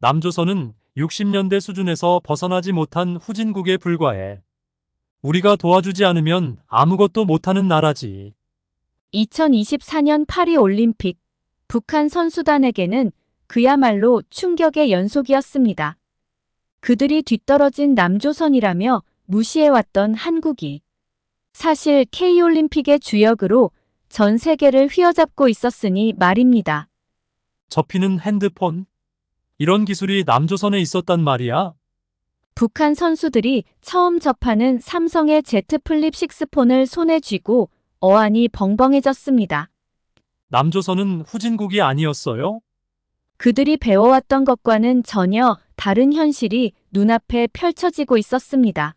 남조선은 60년대 수준에서 벗어나지 못한 후진국에 불과해. 우리가 도와주지 않으면 아무것도 못하는 나라지. 2024년 파리 올림픽, 북한 선수단에게는 그야말로 충격의 연속이었습니다. 그들이 뒤떨어진 남조선이라며 무시해왔던 한국이 사실 K올림픽의 주역으로 전 세계를 휘어잡고 있었으니 말입니다. 접히는 핸드폰? 이런 기술이 남조선에 있었단 말이야? 북한 선수들이 처음 접하는 삼성의 Z 플립 6폰을 손에 쥐고 어안이 벙벙해졌습니다. 남조선은 후진국이 아니었어요? 그들이 배워왔던 것과는 전혀 다른 현실이 눈앞에 펼쳐지고 있었습니다.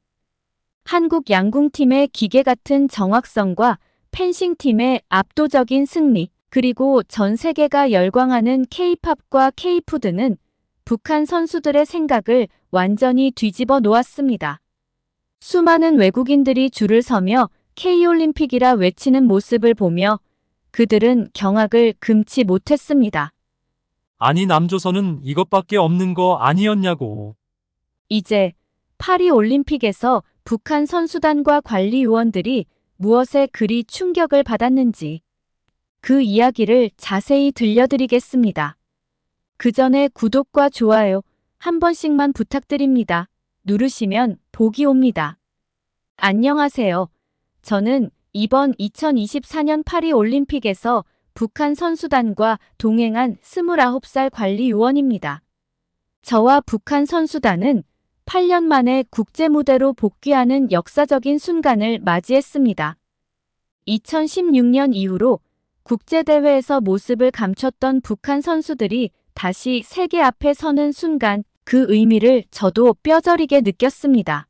한국 양궁팀의 기계 같은 정확성과 펜싱팀의 압도적인 승리, 그리고 전 세계가 열광하는 K-팝과 K-푸드는 북한 선수들의 생각을 완전히 뒤집어 놓았습니다. 수많은 외국인들이 줄을 서며 K올림픽이라 외치는 모습을 보며 그들은 경악을 금치 못했습니다. 아니 남조선은 이것밖에 없는 거 아니었냐고. 이제 파리 올림픽에서 북한 선수단과 관리위원들이 무엇에 그리 충격을 받았는지 그 이야기를 자세히 들려드리겠습니다. 그 전에 구독과 좋아요 한 번씩만 부탁드립니다. 누르시면 복이 옵니다. 안녕하세요. 저는 이번 2024년 파리 올림픽에서 북한 선수단과 동행한 29살 관리위원입니다. 저와 북한 선수단은 8년 만에 국제무대로 복귀하는 역사적인 순간을 맞이했습니다. 2016년 이후로 국제대회에서 모습을 감췄던 북한 선수들이 다시 세계 앞에 서는 순간 그 의미를 저도 뼈저리게 느꼈습니다.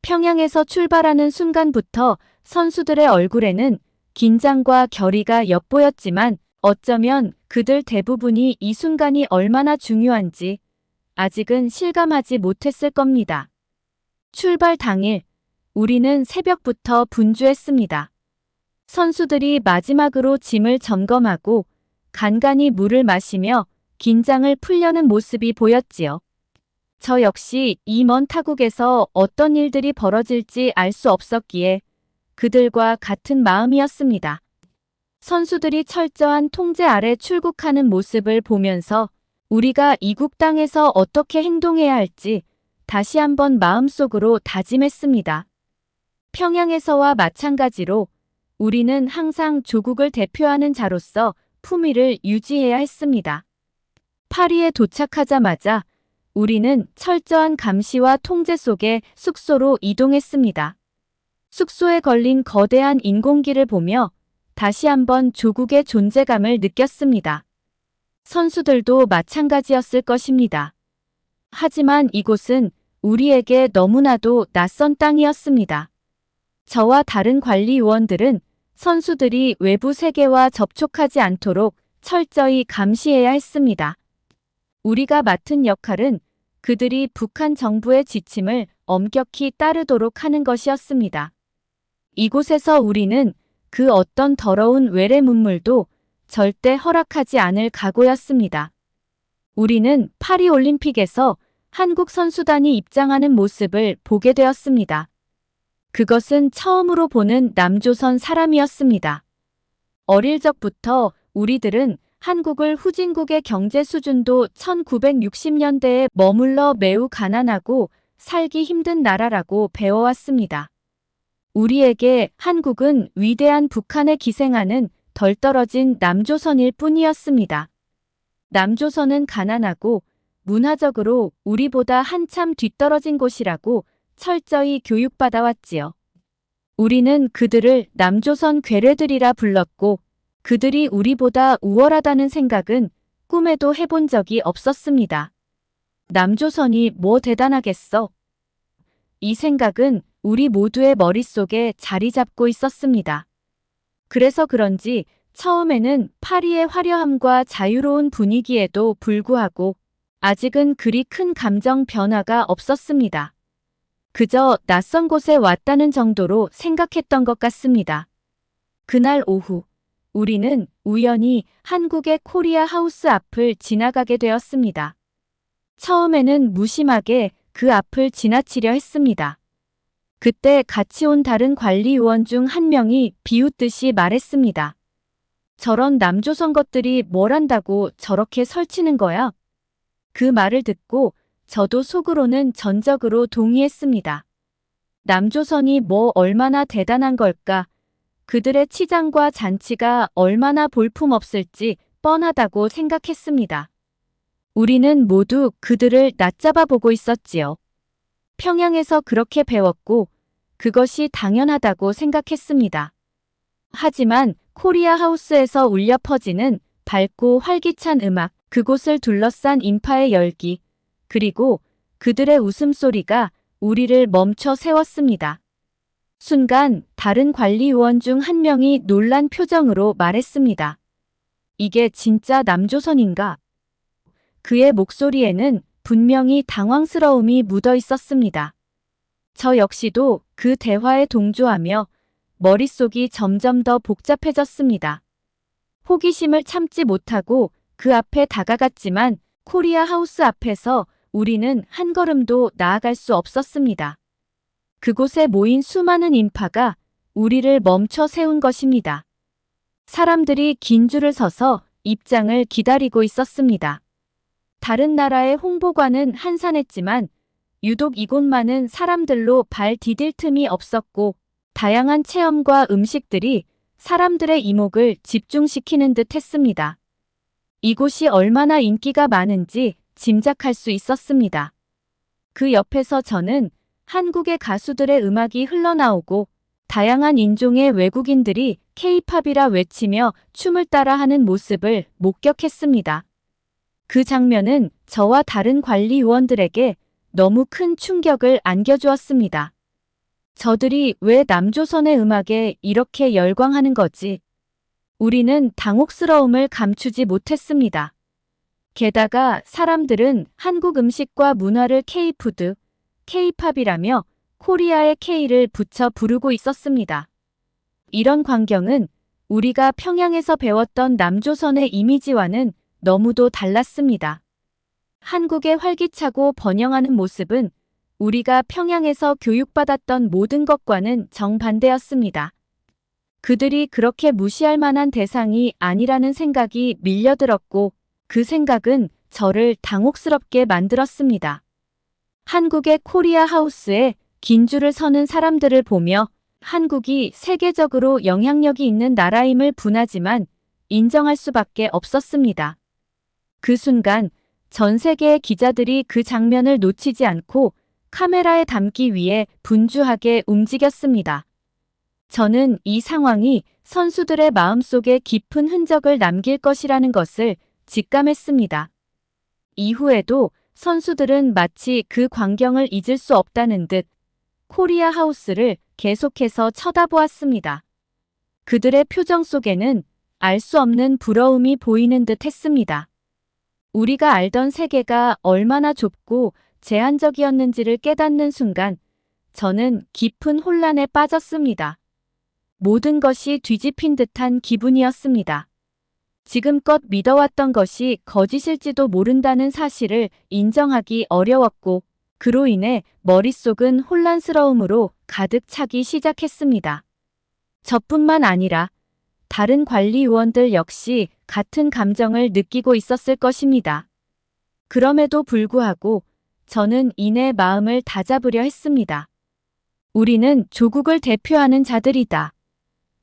평양에서 출발하는 순간부터 선수들의 얼굴에는 긴장과 결의가 엿보였지만 어쩌면 그들 대부분이 이 순간이 얼마나 중요한지 아직은 실감하지 못했을 겁니다. 출발 당일, 우리는 새벽부터 분주했습니다. 선수들이 마지막으로 짐을 점검하고 간간히 물을 마시며 긴장을 풀려는 모습이 보였지요. 저 역시 이 먼 타국에서 어떤 일들이 벌어질지 알 수 없었기에 그들과 같은 마음이었습니다. 선수들이 철저한 통제 아래 출국하는 모습을 보면서 우리가 이국 땅에서 어떻게 행동해야 할지 다시 한번 마음속으로 다짐했습니다. 평양에서와 마찬가지로 우리는 항상 조국을 대표하는 자로서 품위를 유지해야 했습니다. 파리에 도착하자마자 우리는 철저한 감시와 통제 속에 숙소로 이동했습니다. 숙소에 걸린 거대한 인공기를 보며 다시 한번 조국의 존재감을 느꼈습니다. 선수들도 마찬가지였을 것입니다. 하지만 이곳은 우리에게 너무나도 낯선 땅이었습니다. 저와 다른 관리위원들은 선수들이 외부 세계와 접촉하지 않도록 철저히 감시해야 했습니다. 우리가 맡은 역할은 그들이 북한 정부의 지침을 엄격히 따르도록 하는 것이었습니다. 이곳에서 우리는 그 어떤 더러운 외래 문물도 절대 허락하지 않을 각오였습니다. 우리는 파리 올림픽에서 한국 선수단이 입장하는 모습을 보게 되었습니다. 그것은 처음으로 보는 남조선 사람이었습니다. 어릴 적부터 우리들은 한국을 후진국의 경제 수준도 1960년대에 머물러 매우 가난하고 살기 힘든 나라라고 배워왔습니다. 우리에게 한국은 위대한 북한에 기생하는 덜 떨어진 남조선일 뿐이었습니다. 남조선은 가난하고 문화적으로 우리보다 한참 뒤떨어진 곳이라고 철저히 교육받아왔지요. 우리는 그들을 남조선 괴뢰들이라 불렀고 그들이 우리보다 우월하다는 생각은 꿈에도 해본 적이 없었습니다. 남조선이 뭐 대단하겠어? 이 생각은 우리 모두의 머릿속에 자리 잡고 있었습니다. 그래서 그런지 처음에는 파리의 화려함과 자유로운 분위기에도 불구하고 아직은 그리 큰 감정 변화가 없었습니다. 그저 낯선 곳에 왔다는 정도로 생각했던 것 같습니다. 그날 오후, 우리는 우연히 한국의 코리아 하우스 앞을 지나가게 되었습니다. 처음에는 무심하게 그 앞을 지나치려 했습니다. 그때 같이 온 다른 관리요원 중 한 명이 비웃듯이 말했습니다. 저런 남조선 것들이 뭘 안다고 저렇게 설치는 거야? 그 말을 듣고 저도 속으로는 전적으로 동의했습니다. 남조선이 뭐 얼마나 대단한 걸까? 그들의 치장과 잔치가 얼마나 볼품없을지 뻔하다고 생각했습니다. 우리는 모두 그들을 낮잡아 보고 있었지요. 평양에서 그렇게 배웠고 그것이 당연하다고 생각했습니다. 하지만 코리아 하우스에서 울려 퍼지는 밝고 활기찬 음악, 그곳을 둘러싼 인파의 열기, 그리고 그들의 웃음소리가 우리를 멈춰 세웠습니다. 순간 다른 관리요원 중 한 명이 놀란 표정으로 말했습니다. 이게 진짜 남조선인가? 그의 목소리에는 분명히 당황스러움이 묻어 있었습니다. 저 역시도 그 대화에 동조하며 머릿속이 점점 더 복잡해졌습니다. 호기심을 참지 못하고 그 앞에 다가갔지만 코리아 하우스 앞에서 우리는 한 걸음도 나아갈 수 없었습니다. 그곳에 모인 수많은 인파가 우리를 멈춰 세운 것입니다. 사람들이 긴 줄을 서서 입장을 기다리고 있었습니다. 다른 나라의 홍보관은 한산했지만 유독 이곳만은 사람들로 발 디딜 틈이 없었고 다양한 체험과 음식들이 사람들의 이목을 집중시키는 듯 했습니다. 이곳이 얼마나 인기가 많은지 짐작할 수 있었습니다. 그 옆에서 저는 한국의 가수들의 음악이 흘러나오고 다양한 인종의 외국인들이 K-팝이라 외치며 춤을 따라하는 모습을 목격했습니다. 그 장면은 저와 다른 관리요원들에게 너무 큰 충격을 안겨주었습니다. 저들이 왜 남조선의 음악에 이렇게 열광하는 거지? 우리는 당혹스러움을 감추지 못했습니다. 게다가 사람들은 한국 음식과 문화를 K푸드, K-팝이라며 코리아의 K를 붙여 부르고 있었습니다. 이런 광경은 우리가 평양에서 배웠던 남조선의 이미지와는 너무도 달랐습니다. 한국의 활기차고 번영하는 모습은 우리가 평양에서 교육받았던 모든 것과는 정반대였습니다. 그들이 그렇게 무시할 만한 대상이 아니라는 생각이 밀려들었고 그 생각은 저를 당혹스럽게 만들었습니다. 한국의 코리아 하우스에 긴 줄을 서는 사람들을 보며 한국이 세계적으로 영향력이 있는 나라임을 분하지만 인정할 수밖에 없었습니다. 그 순간 전 세계의 기자들이 그 장면을 놓치지 않고 카메라에 담기 위해 분주하게 움직였습니다. 저는 이 상황이 선수들의 마음속에 깊은 흔적을 남길 것이라는 것을 직감했습니다. 이후에도 선수들은 마치 그 광경을 잊을 수 없다는 듯 코리아 하우스를 계속해서 쳐다보았습니다. 그들의 표정 속에는 알 수 없는 부러움이 보이는 듯 했습니다. 우리가 알던 세계가 얼마나 좁고 제한적이었는지를 깨닫는 순간 저는 깊은 혼란에 빠졌습니다. 모든 것이 뒤집힌 듯한 기분이었습니다. 지금껏 믿어왔던 것이 거짓일지도 모른다는 사실을 인정하기 어려웠고 그로 인해 머릿속은 혼란스러움으로 가득 차기 시작했습니다. 저뿐만 아니라 다른 관리요원들 역시 같은 감정을 느끼고 있었을 것입니다. 그럼에도 불구하고 저는 이내 마음을 다잡으려 했습니다. 우리는 조국을 대표하는 자들이다.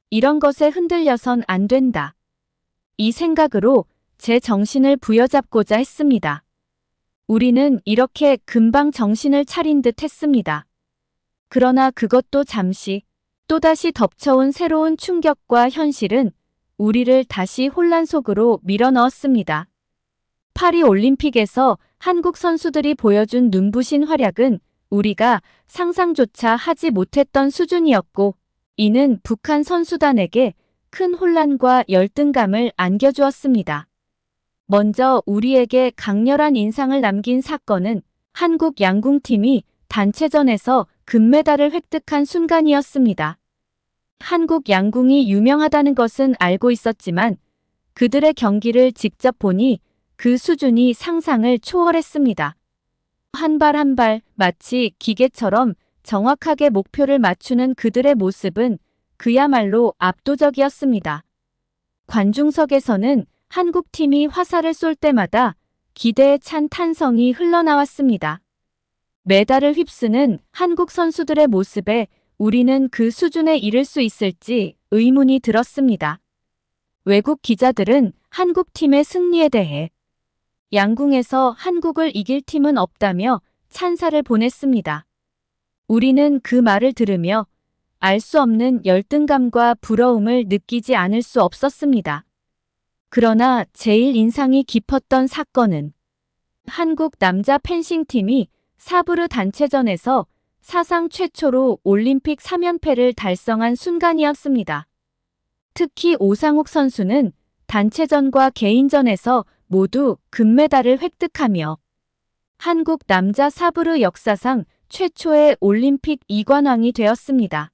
이런 것에 흔들려선 안 된다. 이 생각으로 제 정신을 부여잡고자 했습니다. 우리는 이렇게 금방 정신을 차린 듯 했습니다. 그러나 그것도 잠시 또다시 덮쳐온 새로운 충격과 현실은 우리를 다시 혼란 속으로 밀어넣었습니다. 파리 올림픽에서 한국 선수들이 보여준 눈부신 활약은 우리가 상상조차 하지 못했던 수준이었고 이는 북한 선수단에게 큰 혼란과 열등감을 안겨주었습니다. 먼저 우리에게 강렬한 인상을 남긴 사건은 한국 양궁팀이 단체전에서 금메달을 획득한 순간이었습니다. 한국 양궁이 유명하다는 것은 알고 있었지만 그들의 경기를 직접 보니 그 수준이 상상을 초월했습니다. 한 발 한 발 마치 기계처럼 정확하게 목표를 맞추는 그들의 모습은 그야말로 압도적이었습니다. 관중석에서는 한국팀이 화살을 쏠 때마다 기대에 찬 탄성이 흘러나왔습니다. 메달을 휩쓰는 한국 선수들의 모습에 우리는 그 수준에 이를 수 있을지 의문이 들었습니다. 외국 기자들은 한국팀의 승리에 대해 양궁에서 한국을 이길 팀은 없다며 찬사를 보냈습니다. 우리는 그 말을 들으며 알 수 없는 열등감과 부러움을 느끼지 않을 수 없었습니다. 그러나 제일 인상이 깊었던 사건은 한국 남자 펜싱팀이 사브르 단체전에서 사상 최초로 올림픽 3연패를 달성한 순간이었습니다. 특히 오상욱 선수는 단체전과 개인전에서 모두 금메달을 획득하며 한국 남자 사브르 역사상 최초의 올림픽 2관왕이 되었습니다.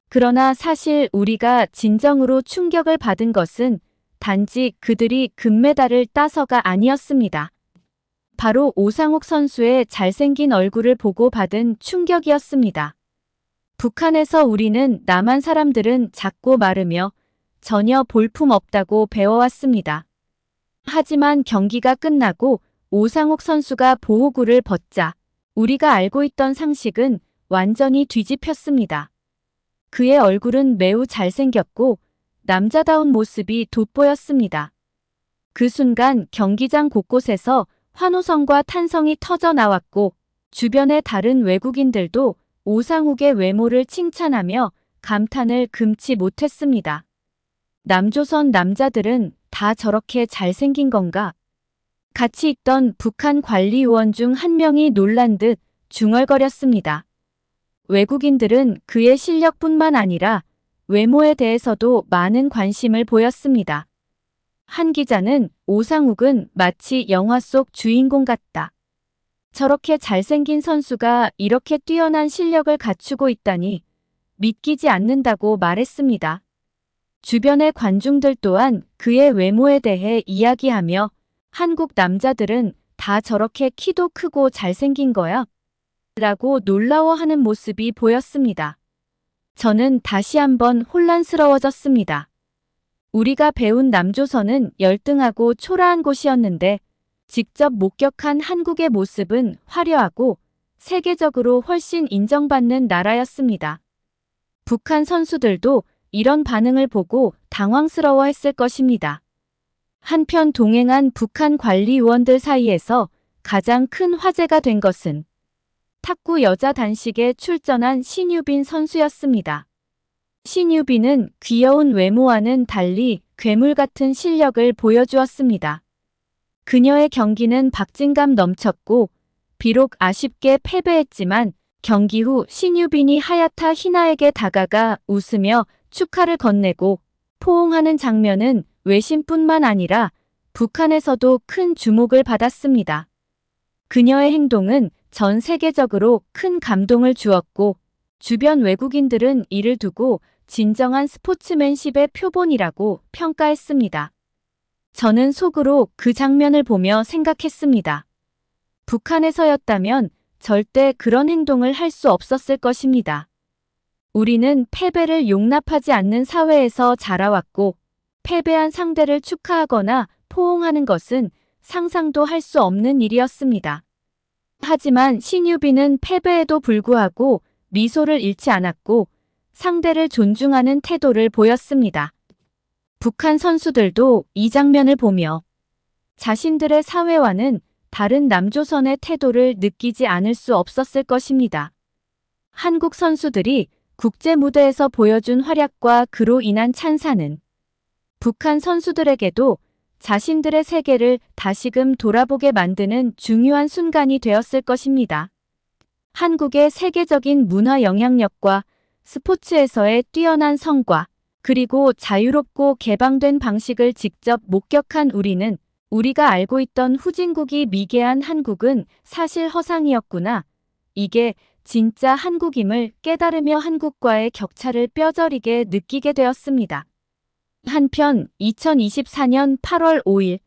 그러나 사실 우리가 진정으로 충격을 받은 것은 단지 그들이 금메달을 따서가 아니었습니다. 바로 오상욱 선수의 잘생긴 얼굴을 보고 받은 충격이었습니다. 북한에서 우리는 남한 사람들은 작고 마르며 전혀 볼품 없다고 배워왔습니다. 하지만 경기가 끝나고 오상욱 선수가 보호구를 벗자 우리가 알고 있던 상식은 완전히 뒤집혔습니다. 그의 얼굴은 매우 잘생겼고 남자다운 모습이 돋보였습니다. 그 순간 경기장 곳곳에서 환호성과 탄성이 터져 나왔고 주변의 다른 외국인들도 오상욱의 외모를 칭찬하며 감탄을 금치 못했습니다. 남조선 남자들은 다 저렇게 잘생긴 건가? 같이 있던 북한 관리요원 중 한 명이 놀란 듯 중얼거렸습니다. 외국인들은 그의 실력뿐만 아니라 외모에 대해서도 많은 관심을 보였습니다. 한 기자는 오상욱은 마치 영화 속 주인공 같다. 저렇게 잘생긴 선수가 이렇게 뛰어난 실력을 갖추고 있다니 믿기지 않는다고 말했습니다. 주변의 관중들 또한 그의 외모에 대해 이야기하며 한국 남자들은 다 저렇게 키도 크고 잘생긴 거야? 라고 놀라워하는 모습이 보였습니다. 저는 다시 한번 혼란스러워졌습니다. 우리가 배운 남조선은 열등하고 초라한 곳이었는데 직접 목격한 한국의 모습은 화려하고 세계적으로 훨씬 인정받는 나라였습니다. 북한 선수들도 이런 반응을 보고 당황스러워했을 것입니다. 한편 동행한 북한 관리요원들 사이에서 가장 큰 화제가 된 것은 탁구 여자 단식에 출전한 신유빈 선수였습니다. 신유빈은 귀여운 외모와는 달리 괴물 같은 실력을 보여주었습니다. 그녀의 경기는 박진감 넘쳤고 비록 아쉽게 패배했지만 경기 후 신유빈이 하야타 히나에게 다가가 웃으며 축하를 건네고 포옹하는 장면은 외신뿐만 아니라 북한에서도 큰 주목을 받았습니다. 그녀의 행동은 전 세계적으로 큰 감동을 주었고 주변 외국인들은 이를 두고 진정한 스포츠맨십의 표본이라고 평가했습니다. 저는 속으로 그 장면을 보며 생각했습니다. 북한에서였다면 절대 그런 행동을 할 수 없었을 것입니다. 우리는 패배를 용납하지 않는 사회에서 자라왔고 패배한 상대를 축하하거나 포옹하는 것은 상상도 할 수 없는 일이었습니다. 하지만 신유빈은 패배에도 불구하고 미소를 잃지 않았고 상대를 존중하는 태도를 보였습니다. 북한 선수들도 이 장면을 보며 자신들의 사회와는 다른 남조선의 태도를 느끼지 않을 수 없었을 것입니다. 한국 선수들이 국제 무대에서 보여준 활약과 그로 인한 찬사는 북한 선수들에게도 자신들의 세계를 다시금 돌아보게 만드는 중요한 순간이 되었을 것입니다. 한국의 세계적인 문화 영향력과 스포츠에서의 뛰어난 성과, 그리고 자유롭고 개방된 방식을 직접 목격한 우리는 우리가 알고 있던 후진국이 미개한 한국은 사실 허상이었구나. 이게 진짜 한국임을 깨달으며 한국과의 격차를 뼈저리게 느끼게 되었습니다. 한편 2024년 8월 5일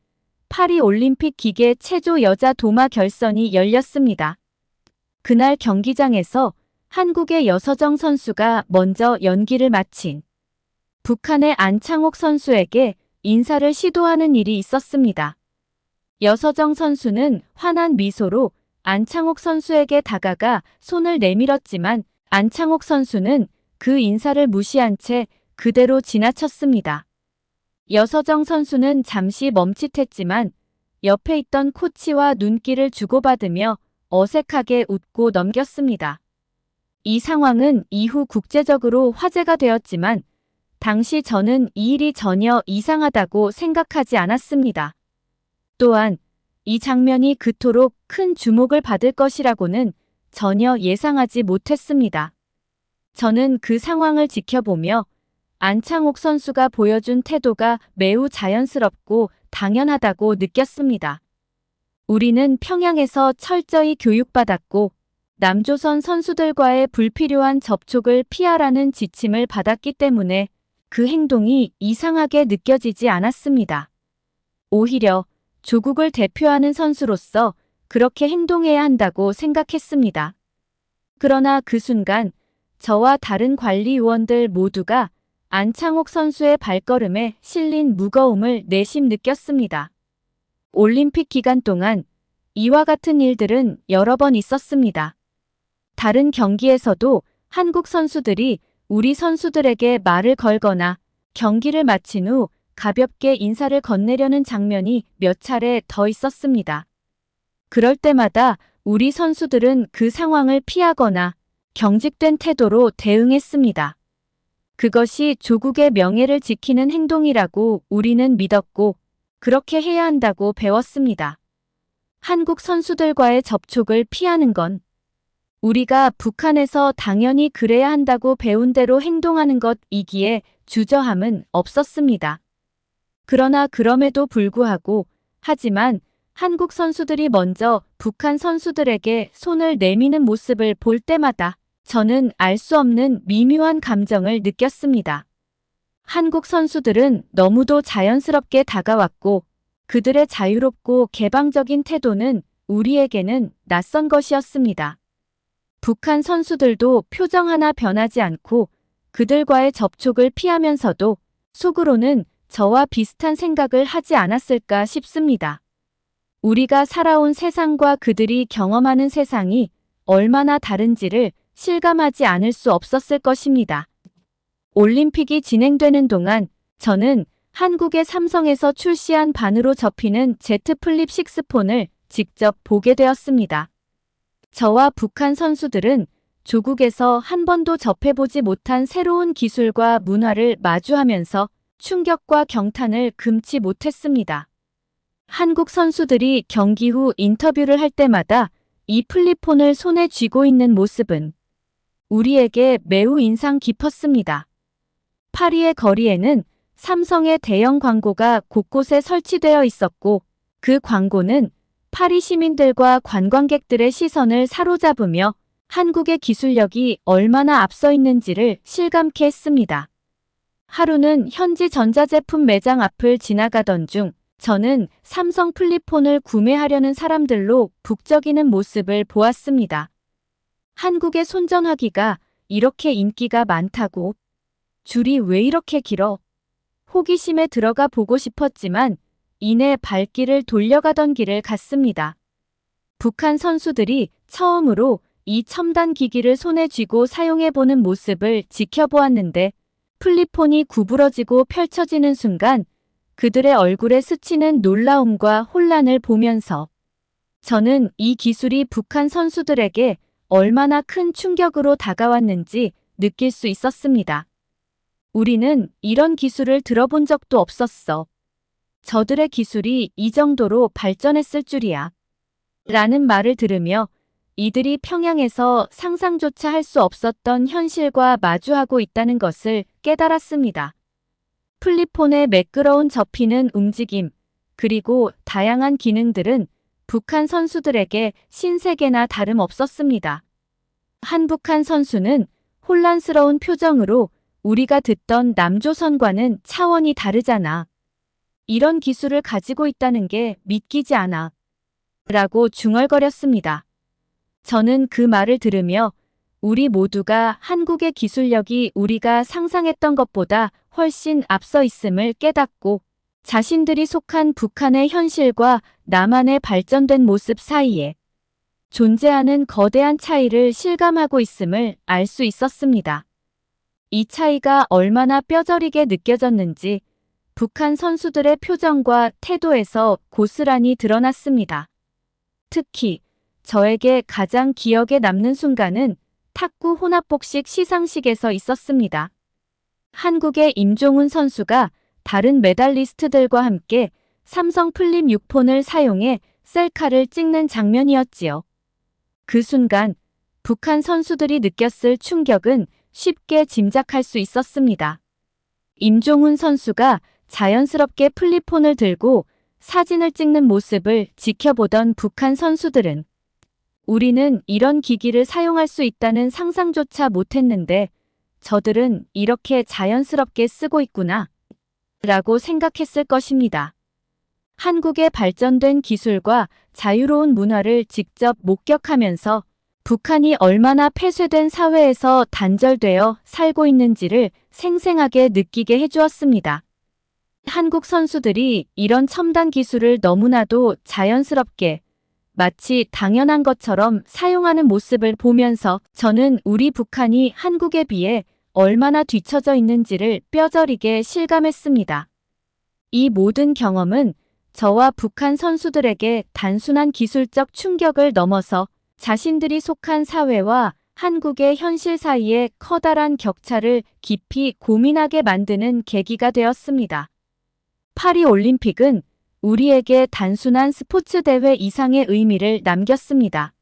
파리 올림픽 기계 체조 여자 도마 결선이 열렸습니다. 그날 경기장에서 한국의 여서정 선수가 먼저 연기를 마친 북한의 안창옥 선수에게 인사를 시도하는 일이 있었습니다. 여서정 선수는 환한 미소로 안창옥 선수에게 다가가 손을 내밀었지만 안창옥 선수는 그 인사를 무시한 채 그대로 지나쳤습니다. 여서정 선수는 잠시 멈칫했지만 옆에 있던 코치와 눈길을 주고받으며 어색하게 웃고 넘겼습니다. 이 상황은 이후 국제적으로 화제가 되었지만 당시 저는 이 일이 전혀 이상하다고 생각하지 않았습니다. 또한 이 장면이 그토록 큰 주목을 받을 것이라고는 전혀 예상하지 못했습니다. 저는 그 상황을 지켜보며 안창옥 선수가 보여준 태도가 매우 자연스럽고 당연하다고 느꼈습니다. 우리는 평양에서 철저히 교육받았고 남조선 선수들과의 불필요한 접촉을 피하라는 지침을 받았기 때문에 그 행동이 이상하게 느껴지지 않았습니다. 오히려 조국을 대표하는 선수로서 그렇게 행동해야 한다고 생각했습니다. 그러나 그 순간 저와 다른 관리위원들 모두가 안창옥 선수의 발걸음에 실린 무거움을 내심 느꼈습니다. 올림픽 기간 동안 이와 같은 일들은 여러 번 있었습니다. 다른 경기에서도 한국 선수들이 우리 선수들에게 말을 걸거나 경기를 마친 후 가볍게 인사를 건네려는 장면이 몇 차례 더 있었습니다. 그럴 때마다 우리 선수들은 그 상황을 피하거나 경직된 태도로 대응했습니다. 그것이 조국의 명예를 지키는 행동이라고 우리는 믿었고 그렇게 해야 한다고 배웠습니다. 한국 선수들과의 접촉을 피하는 건 우리가 북한에서 당연히 그래야 한다고 배운 대로 행동하는 것이기에 주저함은 없었습니다. 그러나 그럼에도 불구하고 하지만 한국 선수들이 먼저 북한 선수들에게 손을 내미는 모습을 볼 때마다 저는 알 수 없는 미묘한 감정을 느꼈습니다. 한국 선수들은 너무도 자연스럽게 다가왔고 그들의 자유롭고 개방적인 태도는 우리에게는 낯선 것이었습니다. 북한 선수들도 표정 하나 변하지 않고 그들과의 접촉을 피하면서도 속으로는 저와 비슷한 생각을 하지 않았을까 싶습니다. 우리가 살아온 세상과 그들이 경험하는 세상이 얼마나 다른지를 실감하지 않을 수 없었을 것입니다. 올림픽이 진행되는 동안 저는 한국의 삼성에서 출시한 반으로 접히는 Z 플립 6폰을 직접 보게 되었습니다. 저와 북한 선수들은 조국에서 한 번도 접해보지 못한 새로운 기술과 문화를 마주하면서 충격과 경탄을 금치 못했습니다. 한국 선수들이 경기 후 인터뷰를 할 때마다 이 플립폰을 손에 쥐고 있는 모습은 우리에게 매우 인상 깊었습니다. 파리의 거리에는 삼성의 대형 광고가 곳곳에 설치되어 있었고 그 광고는 파리 시민들과 관광객들의 시선을 사로잡으며 한국의 기술력이 얼마나 앞서 있는지를 실감케 했습니다. 하루는 현지 전자제품 매장 앞을 지나가던 중 저는 삼성 플립폰을 구매하려는 사람들로 북적이는 모습을 보았습니다. 한국의 손전화기가 이렇게 인기가 많다고? 줄이 왜 이렇게 길어? 호기심에 들어가 보고 싶었지만 이내 발길을 돌려가던 길을 갔습니다. 북한 선수들이 처음으로 이 첨단 기기를 손에 쥐고 사용해보는 모습을 지켜보았는데 플립폰이 구부러지고 펼쳐지는 순간 그들의 얼굴에 스치는 놀라움과 혼란을 보면서 저는 이 기술이 북한 선수들에게 얼마나 큰 충격으로 다가왔는지 느낄 수 있었습니다. 우리는 이런 기술을 들어본 적도 없었어. 저들의 기술이 이 정도로 발전했을 줄이야. 라는 말을 들으며 이들이 평양에서 상상조차 할 수 없었던 현실과 마주하고 있다는 것을 깨달았습니다. 플립폰의 매끄러운 접히는 움직임, 그리고 다양한 기능들은 북한 선수들에게 신세계나 다름없었습니다. 한북한 선수는 혼란스러운 표정으로 우리가 듣던 남조선과는 차원이 다르잖아. 이런 기술을 가지고 있다는 게 믿기지 않아. 라고 중얼거렸습니다. 저는 그 말을 들으며 우리 모두가 한국의 기술력이 우리가 상상했던 것보다 훨씬 앞서 있음을 깨닫고 자신들이 속한 북한의 현실과 남한의 발전된 모습 사이에 존재하는 거대한 차이를 실감하고 있음을 알 수 있었습니다. 이 차이가 얼마나 뼈저리게 느껴졌는지 북한 선수들의 표정과 태도에서 고스란히 드러났습니다. 특히 저에게 가장 기억에 남는 순간은 탁구 혼합복식 시상식에서 있었습니다. 한국의 임종훈 선수가 다른 메달리스트들과 함께 삼성 플립 6폰을 사용해 셀카를 찍는 장면이었지요. 그 순간 북한 선수들이 느꼈을 충격은 쉽게 짐작할 수 있었습니다. 임종훈 선수가 자연스럽게 플립폰을 들고 사진을 찍는 모습을 지켜보던 북한 선수들은 우리는 이런 기기를 사용할 수 있다는 상상조차 못했는데 저들은 이렇게 자연스럽게 쓰고 있구나 라고 생각했을 것입니다. 한국의 발전된 기술과 자유로운 문화를 직접 목격하면서 북한이 얼마나 폐쇄된 사회에서 단절되어 살고 있는지를 생생하게 느끼게 해주었습니다. 한국 선수들이 이런 첨단 기술을 너무나도 자연스럽게 마치 당연한 것처럼 사용하는 모습을 보면서 저는 우리 북한이 한국에 비해 얼마나 뒤처져 있는지를 뼈저리게 실감했습니다. 이 모든 경험은 저와 북한 선수들에게 단순한 기술적 충격을 넘어서 자신들이 속한 사회와 한국의 현실 사이의 커다란 격차를 깊이 고민하게 만드는 계기가 되었습니다. 파리 올림픽은 우리에게 단순한 스포츠 대회 이상의 의미를 남겼습니다.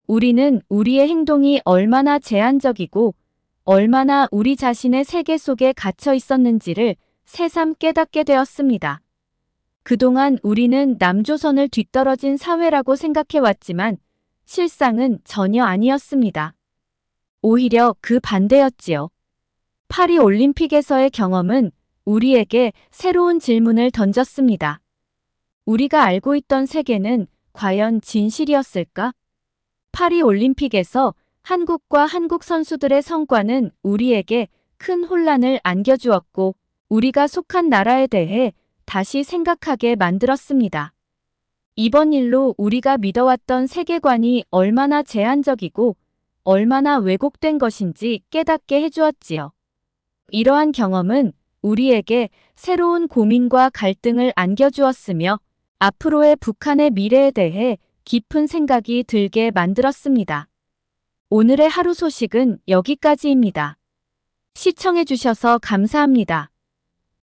우리는 우리의 행동이 얼마나 제한적이고 얼마나 우리 자신의 세계 속에 갇혀 있었는지를 새삼 깨닫게 되었습니다. 그동안 우리는 남조선을 뒤떨어진 사회라고 생각해왔지만 실상은 전혀 아니었습니다. 오히려 그 반대였지요. 파리 올림픽에서의 경험은 우리에게 새로운 질문을 던졌습니다. 우리가 알고 있던 세계는 과연 진실이었을까? 파리 올림픽에서 한국과 한국 선수들의 성과는 우리에게 큰 혼란을 안겨주었고 우리가 속한 나라에 대해 다시 생각하게 만들었습니다. 이번 일로 우리가 믿어왔던 세계관이 얼마나 제한적이고 얼마나 왜곡된 것인지 깨닫게 해주었지요. 이러한 경험은 우리에게 새로운 고민과 갈등을 안겨주었으며 앞으로의 북한의 미래에 대해 깊은 생각이 들게 만들었습니다. 오늘의 하루 소식은 여기까지입니다. 시청해주셔서 감사합니다.